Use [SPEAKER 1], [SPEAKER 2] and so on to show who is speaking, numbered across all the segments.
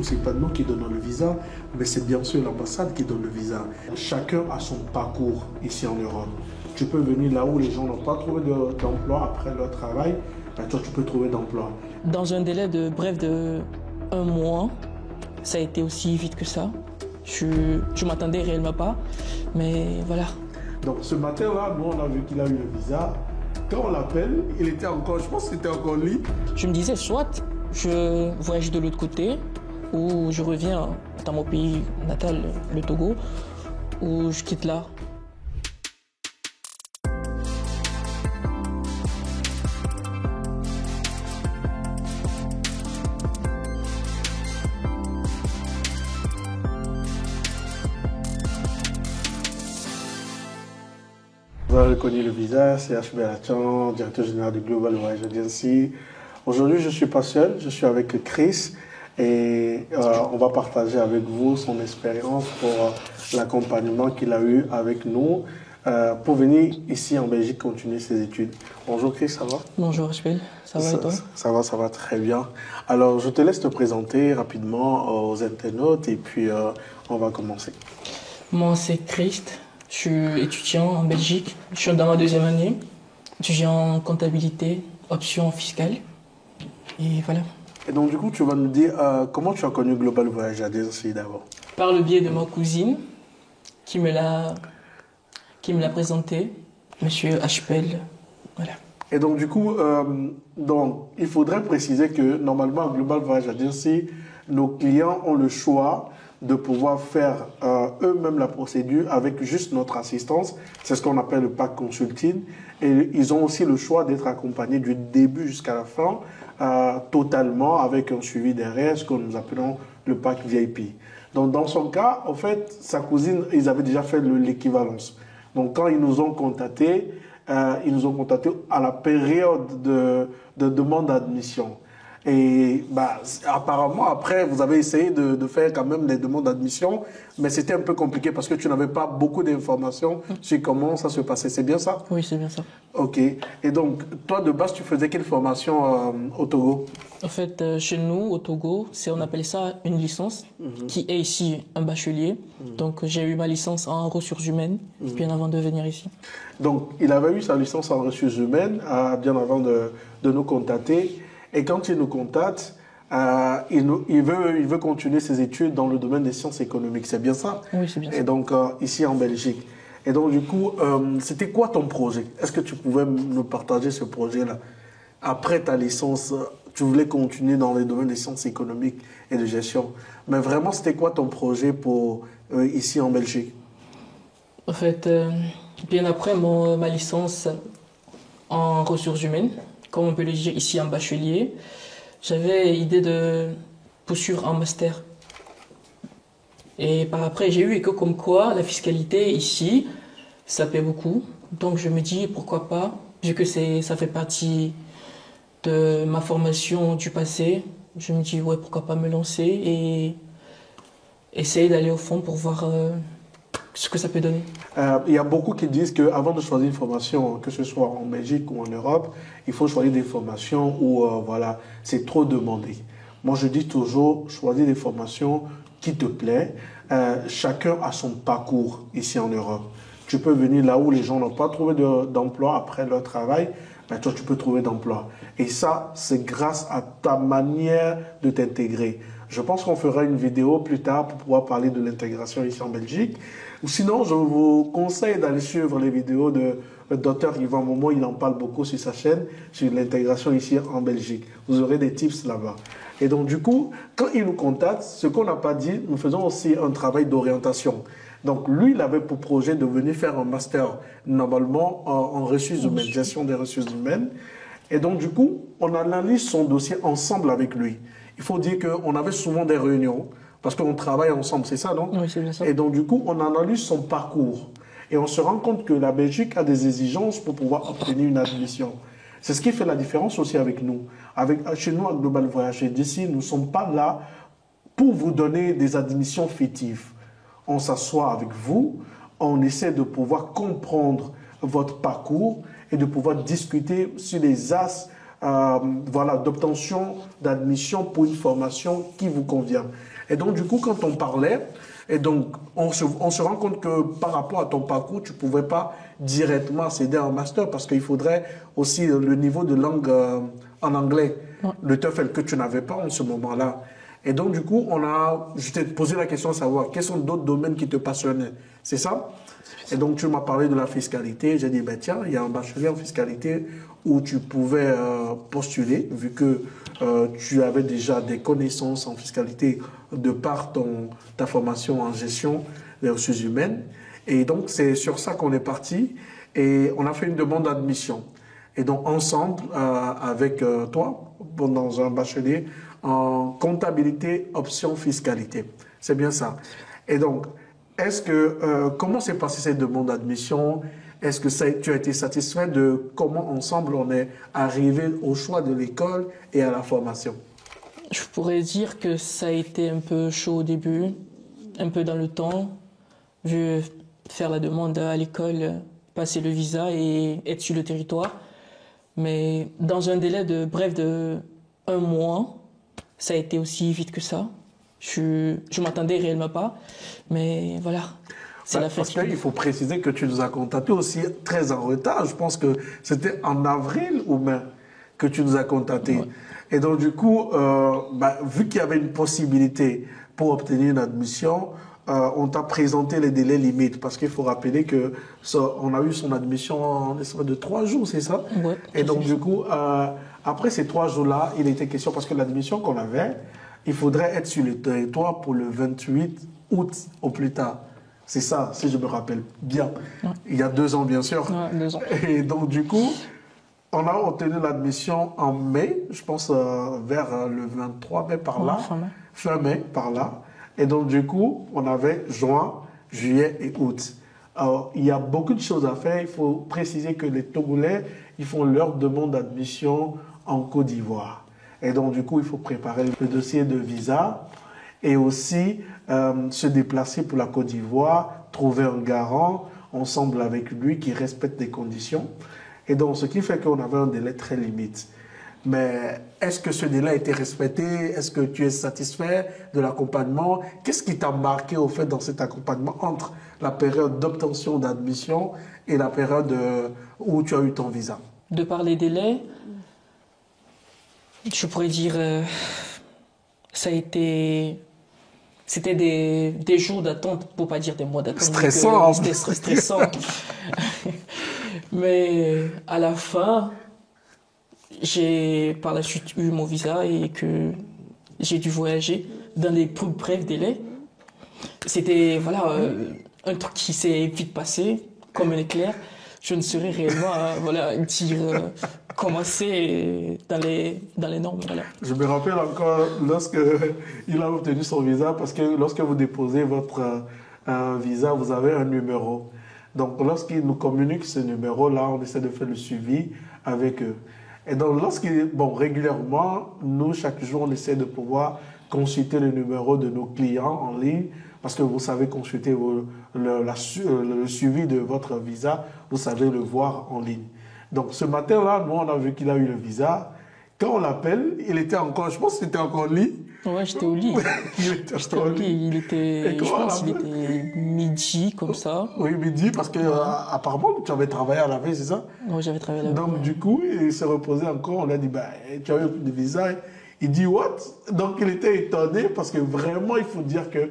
[SPEAKER 1] C'est pas nous qui donnons le visa, mais c'est bien sûr l'ambassade qui donne le visa. Chacun a son parcours ici en Europe. Tu peux venir là où les gens n'ont pas trouvé d'emploi après leur travail, ben toi tu peux trouver d'emploi.
[SPEAKER 2] Dans un délai de bref de 1 mois, ça a été aussi vite que ça. Je m'attendais réellement pas, mais voilà.
[SPEAKER 1] Donc ce matin-là, nous on a vu qu'il a eu le visa. Quand on l'appelle, il était encore, je pense que c'était encore lui.
[SPEAKER 2] Je me disais soit je voyage de l'autre côté, ou je reviens dans mon pays natal, le Togo, ou je quitte là.
[SPEAKER 1] Vous avez reconnu le visa, c'est H. Belachan, directeur général du Global Voyage Agency. Aujourd'hui, je ne suis pas seul, je suis avec Chris. Et on va partager avec vous son expérience pour l'accompagnement qu'il a eu avec nous pour venir ici en Belgique continuer ses études. Bonjour Chris, ça va?
[SPEAKER 2] Bonjour Ashbel, ça va et toi?
[SPEAKER 1] Ça va très bien. Alors je te laisse te présenter rapidement aux internautes et puis on va commencer.
[SPEAKER 2] Moi c'est Christ, je suis étudiant en Belgique, je suis dans ma 2e année, étudiant en comptabilité, option fiscale et voilà.
[SPEAKER 1] Et donc, du coup, tu vas nous dire comment tu as connu Global Voyage Agency d'abord?
[SPEAKER 2] Par le biais de ma cousine qui me l'a présenté, Monsieur Ashbel. Voilà.
[SPEAKER 1] Et donc, du coup, il faudrait préciser que normalement, à Global Voyage Agency, nos clients ont le choix de pouvoir faire eux-mêmes la procédure avec juste notre assistance. C'est ce qu'on appelle le pack consulting. Et ils ont aussi le choix d'être accompagnés du début jusqu'à la fin, totalement avec un suivi derrière, ce que nous appelons le pack VIP. Donc, dans son cas, en fait, sa cousine, ils avaient déjà fait l'équivalence. Donc, quand ils nous ont contactés à la période de demande d'admission. Et apparemment, après, vous avez essayé de faire quand même les demandes d'admission, mais c'était un peu compliqué parce que tu n'avais pas beaucoup d'informations sur comment ça se passait. C'est bien ça?
[SPEAKER 2] Oui, c'est bien ça.
[SPEAKER 1] Ok. Et donc, toi, de base, tu faisais quelle formation au Togo?
[SPEAKER 2] En fait, chez nous, au Togo, on appelle ça une licence, qui est ici un bachelier. Donc, j'ai eu ma licence en ressources humaines, bien avant de venir ici.
[SPEAKER 1] Donc, il avait eu sa licence en ressources humaines bien avant de nous contacter. Et quand il nous contacte, il veut continuer ses études dans le domaine des sciences économiques. C'est bien ça?
[SPEAKER 2] Oui, c'est bien ça.
[SPEAKER 1] Et donc, ici en Belgique. Et donc, du coup, c'était quoi ton projet? Est-ce que tu pouvais nous partager ce projet-là? Après ta licence, tu voulais continuer dans le domaine des sciences économiques et de gestion. Mais vraiment, c'était quoi ton projet pour ici en Belgique?
[SPEAKER 2] En fait, bien après ma licence en ressources humaines, comme on peut le dire ici en bachelier, j'avais l'idée de poursuivre un master. Et par après, j'ai eu écho comme quoi la fiscalité ici, ça paie beaucoup. Donc je me dis pourquoi pas, vu que ça fait partie de ma formation du passé, je me dis ouais, pourquoi pas me lancer et essayer d'aller au fond pour voir ce que ça peut donner.
[SPEAKER 1] Il y a beaucoup qui disent qu'avant de choisir une formation, que ce soit en Belgique ou en Europe, il faut choisir des formations où c'est trop demandé. Moi, je dis toujours, choisis des formations qui te plaisent. Chacun a son parcours ici en Europe. Tu peux venir là où les gens n'ont pas trouvé d'emploi après leur travail, ben toi, tu peux trouver d'emploi. Et ça, c'est grâce à ta manière de t'intégrer. Je pense qu'on fera une vidéo plus tard pour pouvoir parler de l'intégration ici en Belgique. Sinon, je vous conseille d'aller suivre les vidéos de Dr Yvan Momo. Il en parle beaucoup sur sa chaîne, sur l'intégration ici en Belgique. Vous aurez des tips là-bas. Et donc, du coup, quand il nous contacte, ce qu'on n'a pas dit, nous faisons aussi un travail d'orientation. Donc, lui, il avait pour projet de venir faire un master, normalement, en ressources humaines, gestion des ressources humaines. Et donc, du coup, on analyse son dossier ensemble avec lui. Il faut dire qu'on avait souvent des réunions, parce qu'on travaille ensemble, c'est ça, non?
[SPEAKER 2] Oui, c'est bien ça.
[SPEAKER 1] Et donc, du coup, on analyse son parcours. Et on se rend compte que la Belgique a des exigences pour pouvoir obtenir une admission. C'est ce qui fait la différence aussi avec nous. Chez nous, à Global Voyage Agency, nous ne sommes pas là pour vous donner des admissions fictives. On s'assoit avec vous, on essaie de pouvoir comprendre votre parcours et de pouvoir discuter sur les axes voilà, d'obtention d'admission pour une formation qui vous convient. Et donc, du coup, quand on parlait, et donc, on se rend compte que par rapport à ton parcours, tu ne pouvais pas directement accéder à un master parce qu'il faudrait aussi le niveau de langue en anglais, le TOEFL que tu n'avais pas en ce moment-là. Et donc, du coup, je t'ai posé la question de savoir quels sont d'autres domaines qui te passionnaient. C'est ça? Et donc, tu m'as parlé de la fiscalité. J'ai dit, ben, tiens, il y a un bachelier en fiscalité où tu pouvais postuler, vu que tu avais déjà des connaissances en fiscalité de par ta formation en gestion des ressources humaines. Et donc, c'est sur ça qu'on est parti et on a fait une demande d'admission. Et donc, ensemble, avec toi, dans un bachelier en comptabilité, option fiscalité. C'est bien ça. Et donc, comment s'est passée cette demande d'admission? Est-ce que tu as été satisfait de comment ensemble on est arrivé au choix de l'école et à la formation?
[SPEAKER 2] Je pourrais dire que ça a été un peu chaud au début, un peu dans le temps, vu faire la demande à l'école, passer le visa et être sur le territoire. Mais dans un délai de 1 mois, ça a été aussi vite que ça. Je m'attendais réellement pas, mais voilà.
[SPEAKER 1] Parce qu'il faut préciser que tu nous as contacté aussi très en retard. Je pense que c'était en avril ou mai que tu nous as contacté. Ouais. Et donc, du coup, vu qu'il y avait une possibilité pour obtenir une admission, on t'a présenté les délais limites. Parce qu'il faut rappeler qu'on a eu son admission en l'espace de 3 jours, c'est ça?
[SPEAKER 2] Ouais.
[SPEAKER 1] Et donc, du coup, après ces 3 jours-là, il était question, parce que l'admission qu'on avait, il faudrait être sur le territoire pour le 28 août au plus tard. C'est ça, si je me rappelle bien. Ouais. Il y a 2 ans, bien sûr.
[SPEAKER 2] Ouais, 2 ans.
[SPEAKER 1] Et donc, du coup, on a obtenu l'admission en mai, je pense vers le 23 mai par là. Fin mai par là. Et donc, du coup, on avait juin, juillet et août. Alors, il y a beaucoup de choses à faire. Il faut préciser que les Togolais, ils font leur demande d'admission en Côte d'Ivoire. Et donc, du coup, il faut préparer le dossier de visa et aussi se déplacer pour la Côte d'Ivoire, trouver un garant ensemble avec lui qui respecte les conditions. Et donc, ce qui fait qu'on avait un délai très limite. Mais est-ce que ce délai a été respecté? Est-ce que tu es satisfait de l'accompagnement? Qu'est-ce qui t'a marqué au fait dans cet accompagnement entre la période d'obtention d'admission et la période où tu as eu ton visa?
[SPEAKER 2] De par les délais, je pourrais dire c'était des jours d'attente, pour pas dire des mois d'attente.
[SPEAKER 1] Stressant.
[SPEAKER 2] C'était stressant. Mais à la fin, j'ai par la suite eu mon visa et que j'ai dû voyager dans les plus brefs délais. C'était un truc qui s'est vite passé, comme un éclair. Je ne saurais réellement dire comment c'est dans les normes. Voilà.
[SPEAKER 1] Je me rappelle encore lorsqu'il a obtenu son visa, parce que lorsque vous déposez votre visa, vous avez un numéro. Donc, lorsqu'il nous communique ce numéro-là, on essaie de faire le suivi avec eux. Et donc, régulièrement, nous, chaque jour, on essaie de pouvoir consulter le numéro de nos clients en ligne, parce que vous savez consulter le suivi de votre visa, vous savez le voir en ligne. Donc, ce matin-là, nous, on a vu qu'il a eu le visa. Quand on l'appelle, il était encore, je pense qu'il était encore au lit.
[SPEAKER 2] Ouais, j'étais au lit.
[SPEAKER 1] J'étais au lit.
[SPEAKER 2] Je pense qu'il était midi, comme ça.
[SPEAKER 1] Oui, midi, parce que apparemment, tu avais travaillé à la veille, c'est ça?
[SPEAKER 2] Oui, j'avais travaillé à la veille.
[SPEAKER 1] Donc, du coup, il s'est reposé encore. On lui a dit, tu as eu le visa. Il dit, what? Donc, il était étonné parce que vraiment, il faut dire que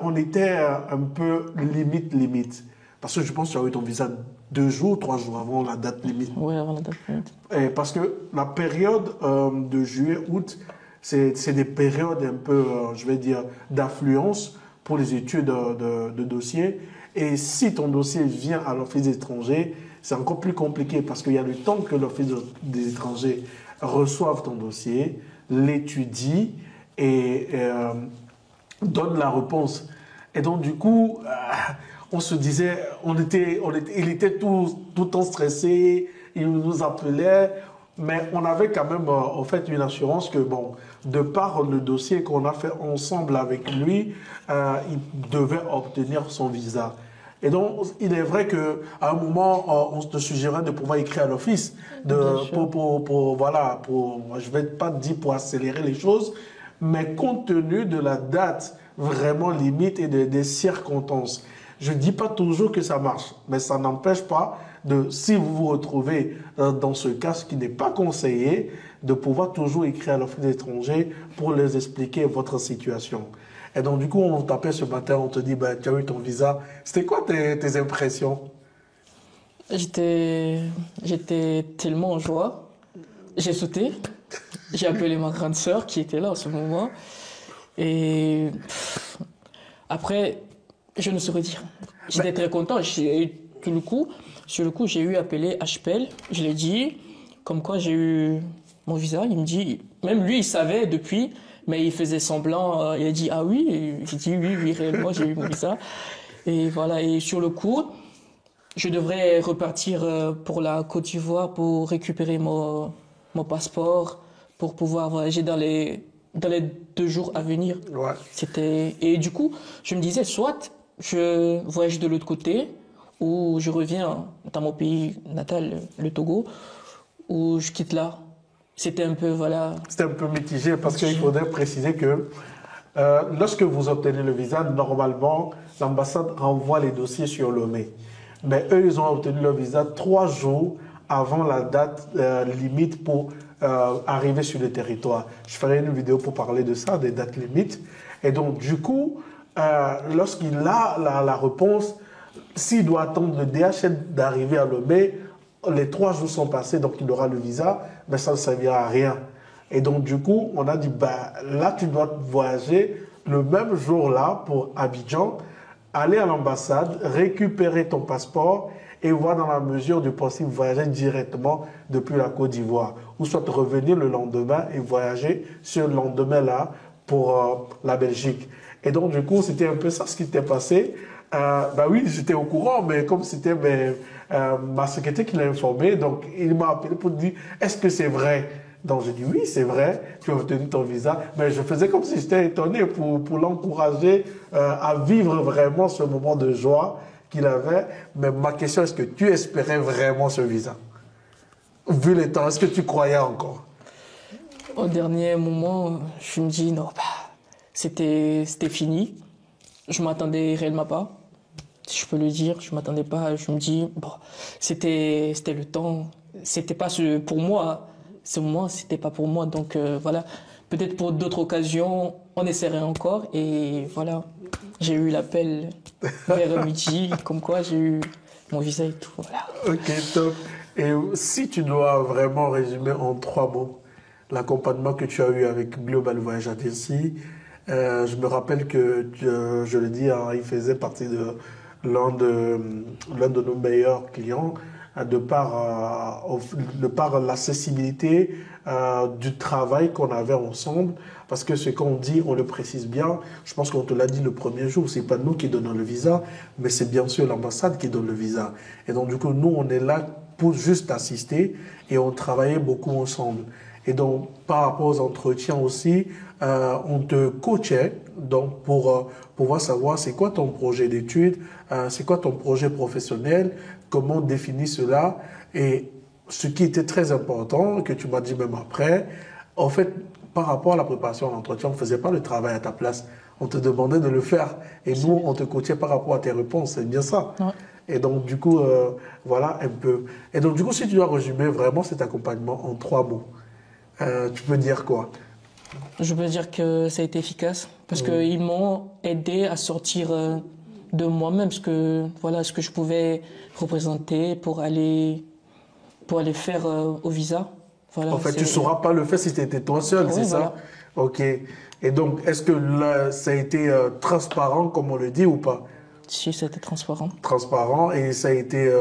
[SPEAKER 1] on était un peu limite. Parce que je pense que tu as eu ton visa 2 jours, 3 jours avant la date limite.
[SPEAKER 2] Oui, avant la date limite.
[SPEAKER 1] Et parce que la période de juillet-août, c'est des périodes un peu, je vais dire, d'affluence pour les études de dossier. Et si ton dossier vient à l'Office des étrangers, c'est encore plus compliqué parce qu'il y a le temps que l'Office des étrangers reçoive ton dossier, l'étudie et donne la réponse. Et donc, du coup, on se disait, il était tout le temps stressé, il nous appelait, mais on avait quand même en fait une assurance que, de par le dossier qu'on a fait ensemble avec lui, il devait obtenir son visa. Et donc, il est vrai qu'à un moment, on te suggérait de pouvoir écrire à l'office, voilà, je vais pas dire pour accélérer les choses, mais compte tenu de la date vraiment limite et des circonstances. Je ne dis pas toujours que ça marche, mais ça n'empêche pas si vous vous retrouvez dans ce cas, ce qui n'est pas conseillé, de pouvoir toujours écrire à l'Office des étrangers pour les expliquer votre situation. Et donc, du coup, on t'appelle ce matin, on te dit, bah, tu as eu ton visa. C'était quoi tes impressions?
[SPEAKER 2] J'étais tellement en joie. J'ai sauté. J'ai appelé ma grande sœur qui était là en ce moment. Et après, je ne saurais dire. J'étais très content. Sur le coup, j'ai eu appelé HPL. Je l'ai dit, comme quoi j'ai eu mon visa. Il me dit, même lui, il savait depuis, mais il faisait semblant. Il a dit, ah oui. Et j'ai dit, oui, réellement, j'ai eu mon visa. Et voilà. Et sur le coup, je devrais repartir pour la Côte d'Ivoire pour récupérer mon passeport, pour pouvoir voyager dans les 2 jours à venir.
[SPEAKER 1] Ouais.
[SPEAKER 2] Et du coup, je me disais, soit je voyage de l'autre côté, ou je reviens dans mon pays natal, le Togo, ou je quitte là. C'était un peu, voilà.
[SPEAKER 1] C'était un peu mitigé parce qu'il faudrait préciser que lorsque vous obtenez le visa, normalement, l'ambassade renvoie les dossiers sur Lomé. Mais eux, ils ont obtenu le visa 3 jours avant la date limite pour arriver sur le territoire. Je ferai une vidéo pour parler de ça, des dates limites. Et donc, du coup, lorsqu'il a la réponse, s'il doit attendre le DHL d'arriver à Lomé, les 3 jours sont passés, donc il aura le visa, mais ça ne servira à rien. Et donc, du coup, on a dit, bah, là, tu dois voyager le même jour-là pour Abidjan, aller à l'ambassade, récupérer ton passeport et voir dans la mesure du possible voyager directement depuis la Côte d'Ivoire. Ou soit revenir le lendemain et voyager ce lendemain-là pour la Belgique. Et donc, du coup, c'était un peu ça ce qui s'était passé. Bah oui, j'étais au courant, mais comme c'était ma secrétaire qui l'a informé, donc il m'a appelé pour dire, est-ce que c'est vrai? Donc j'ai dit oui, c'est vrai, tu as obtenu ton visa. Mais je faisais comme si j'étais étonné pour l'encourager à vivre vraiment ce moment de joie qu'il avait. Mais ma question, est-ce que tu espérais vraiment ce visa? Vu les temps, est-ce que tu croyais encore?
[SPEAKER 2] Au dernier moment, je me dis non, bah, c'était fini. Je m'attendais réellement pas. Si je peux le dire, je m'attendais pas. Je me dis, bon, c'était le temps. C'était pas pour moi. Ce moment, c'était pas pour moi. Donc voilà, peut-être pour d'autres occasions, on essaierait encore. Et voilà, j'ai eu l'appel vers midi, comme quoi j'ai eu mon visa et tout. Voilà.
[SPEAKER 1] Ok, top. Et si tu dois vraiment résumer en 3 mots l'accompagnement que tu as eu avec Global Voyage Agency, je me rappelle que, je le dis, hein, il faisait partie de l'un de nos meilleurs clients de par l'accessibilité du travail qu'on avait ensemble. Parce que ce qu'on dit, on le précise bien. Je pense qu'on te l'a dit le premier jour. C'est pas nous qui donnons le visa, mais c'est bien sûr l'ambassade qui donne le visa. Et donc, du coup, nous, on est là pour juste assister et on travaillait beaucoup ensemble. Et donc, par rapport aux entretiens aussi, on te coachait donc pour pouvoir savoir c'est quoi ton projet d'études, c'est quoi ton projet professionnel, comment on définit cela. Et ce qui était très important, que tu m'as dit même après, en fait, par rapport à la préparation à l'entretien, on ne faisait pas le travail à ta place. On te demandait de le faire. Et nous, on te coachait par rapport à tes réponses. C'est bien ça.
[SPEAKER 2] Ouais.
[SPEAKER 1] Et donc, du coup, voilà un peu. Et donc, du coup, si tu dois résumer vraiment cet accompagnement en 3 mots, tu peux dire quoi?
[SPEAKER 2] Je peux dire que ça a été efficace parce qu'ils m'ont aidé à sortir de moi-même ce que je pouvais représenter pour aller faire au visa. Voilà,
[SPEAKER 1] en fait, tu ne sauras pas le faire si tu étais toi seul, c'est
[SPEAKER 2] voilà.
[SPEAKER 1] ça? Ok. Et donc, est-ce que là, ça a été transparent, comme on le dit, ou pas?
[SPEAKER 2] Si, c'était transparent.
[SPEAKER 1] Transparent et ça a été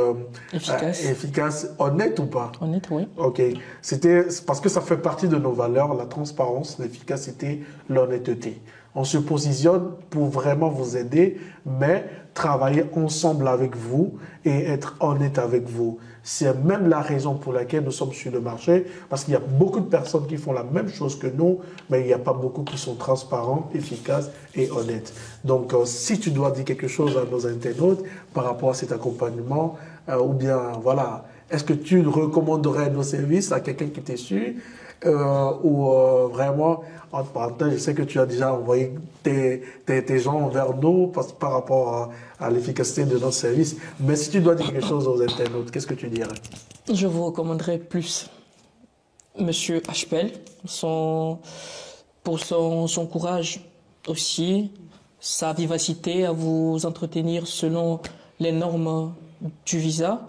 [SPEAKER 1] efficace, honnête ou pas?
[SPEAKER 2] Honnête, oui.
[SPEAKER 1] Ok. C'était parce que ça fait partie de nos valeurs, la transparence, l'efficacité, l'honnêteté. On se positionne pour vraiment vous aider, mais travailler ensemble avec vous et être honnête avec vous. C'est même la raison pour laquelle nous sommes sur le marché, parce qu'il y a beaucoup de personnes qui font la même chose que nous, mais il n'y a pas beaucoup qui sont transparents, efficaces et honnêtes. Donc, si tu dois dire quelque chose à nos internautes par rapport à cet accompagnement, ou bien, voilà, est-ce que tu recommanderais nos services à quelqu'un qui t'est su ou vraiment, entre parenthèses, je sais que tu as déjà envoyé tes gens vers nous par rapport à l'efficacité de notre service, mais si tu dois dire quelque chose aux internautes, qu'est-ce que tu dirais?
[SPEAKER 2] Je vous recommanderais plus Monsieur HPL, pour son courage aussi, sa vivacité à vous entretenir selon les normes du visa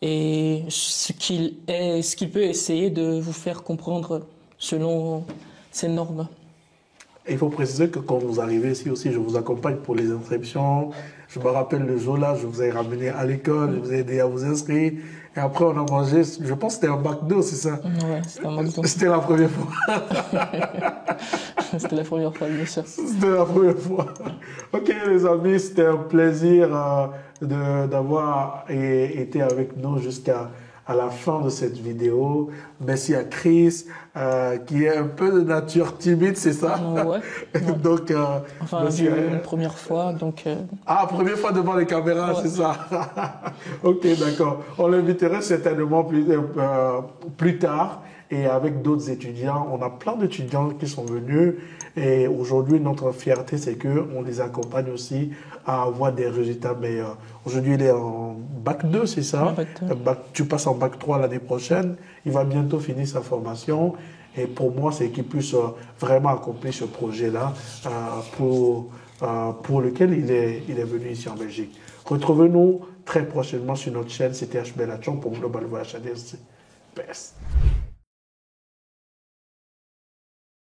[SPEAKER 2] et ce qu'il peut essayer de vous faire comprendre selon ces normes.
[SPEAKER 1] Il faut préciser que quand vous arrivez ici aussi, je vous accompagne pour les inscriptions. Je me rappelle le jour-là, je vous ai ramené à l'école, je vous ai aidé à vous inscrire. Et après, on a mangé, je pense que c'était un McDo, c'est ça?
[SPEAKER 2] Ouais, c'était un McDo.
[SPEAKER 1] C'était la première fois.
[SPEAKER 2] C'était la première fois, bien sûr.
[SPEAKER 1] C'était la première fois. Ok, les amis, c'était un plaisir d'avoir été avec nous jusqu'à la fin de cette vidéo. Merci à Chris, qui est un peu de nature timide, c'est ça?
[SPEAKER 2] Ouais.
[SPEAKER 1] Donc,
[SPEAKER 2] enfin,
[SPEAKER 1] merci
[SPEAKER 2] une première fois, donc...
[SPEAKER 1] Ah, première fois devant les caméras, ouais. C'est ça. Ok, d'accord. On l'inviterait certainement plus tard. Et avec d'autres étudiants, on a plein d'étudiants qui sont venus. Et aujourd'hui, notre fierté, c'est qu'on les accompagne aussi à avoir des résultats meilleurs. Aujourd'hui, il est en bac 2, c'est ça? Tu passes en bac 3 l'année prochaine. Il va bientôt finir sa formation. Et pour moi, c'est qu'il puisse vraiment accomplir ce projet-là pour lequel il est venu ici en Belgique. Retrouvez-nous très prochainement sur notre chaîne. C'était HBL Atchon pour Global Voyage ADSC. PS.